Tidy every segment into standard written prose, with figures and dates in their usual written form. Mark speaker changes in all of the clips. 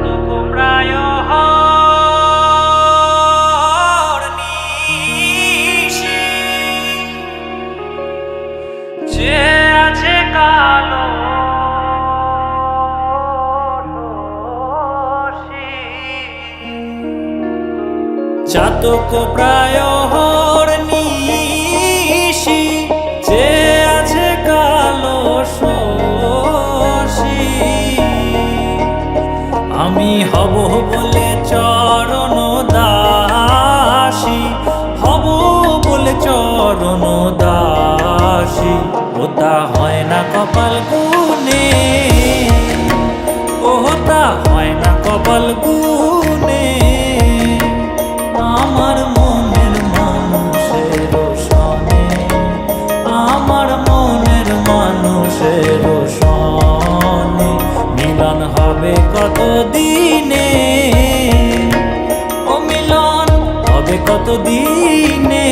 Speaker 1: চাতক প্রায় হরনিশি, যে আছে কালো চাতক প্রায় হরনিশি, যে আছে কালো শশী। আমি হব বলে চরণ দাসী, হব বলে চরণ দাসী, ওটা হয় না কপাল গুনে, ওটা হয় না কপাল গুনে। আমার মনের মানুষের সনে, আমার মনের মানুষের সনে মিলন হবে কত দিনে, ও মিলন হবে কত দিনে।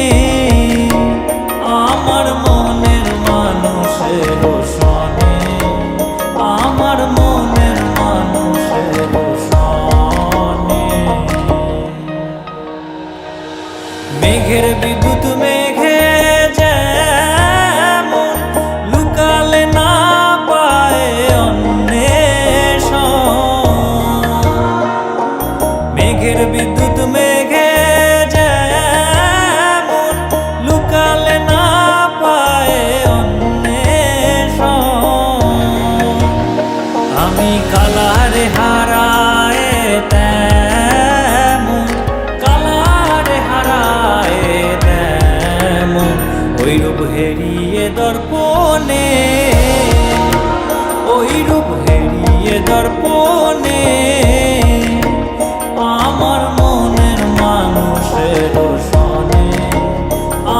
Speaker 1: আমার মনের মানুষের সনে, আমার মনের মানুষের সনে। মেঘের বিদ্যুৎ মেঘে যেমন লুকালে না পায় অন্বেষণ, মেঘের বিদ্যুৎ মেঘে যেমন লুকালে না পায় অন্বেষণ। আমি কালারে হারায় তেমন, কালারে হারায় তেমন, ওই রূপ হেরিয়ে দর্পণে, ওই রূপ হেরিয়ে দর্পণে। আমার মনের মানুষের সনে,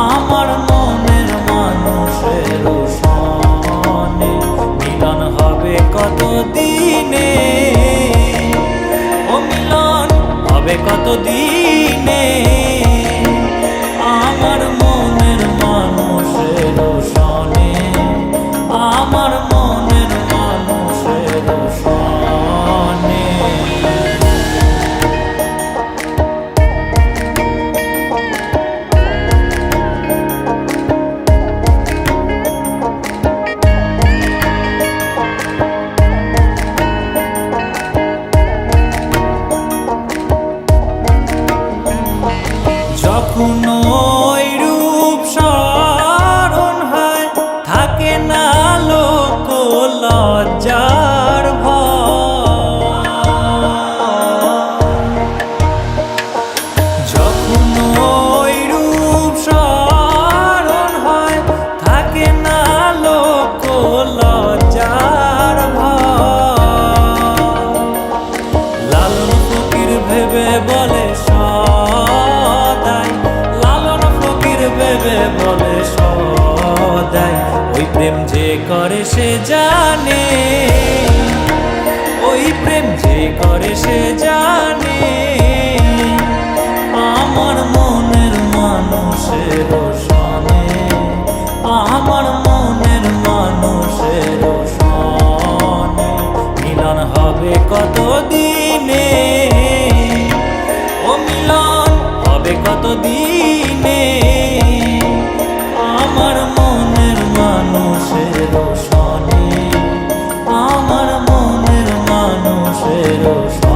Speaker 1: আমার মনের মানুষের সনে মিলন হবে কত দিনে, ও মিলন হবে কত দিনে। আমার মনের মানুষের সনে, আমার মনের মানুষের সনে। যখন ওই রূপ স্মরণ হয়, থাকে না লোক লজ্জার ভয়। যখন ওই রূপ স্মরণ হয়, থাকে না লোক লজ্জার ভয়। লালন ফকির ভেবে বলে সদাই, লালন ফকির ভেবে বলে সদাই, ওই প্রেম যে করে সে জানে, ওই প্রেম যে করে সে জানে। আমার মনের মানুষের সনে, আমার মনের মানুষের সনে মিলন হবে কত দিনে, ও মিলন হবে কত দিনে। আমার মনের মানুষের সনে, আমার মনের মানুষের সনে।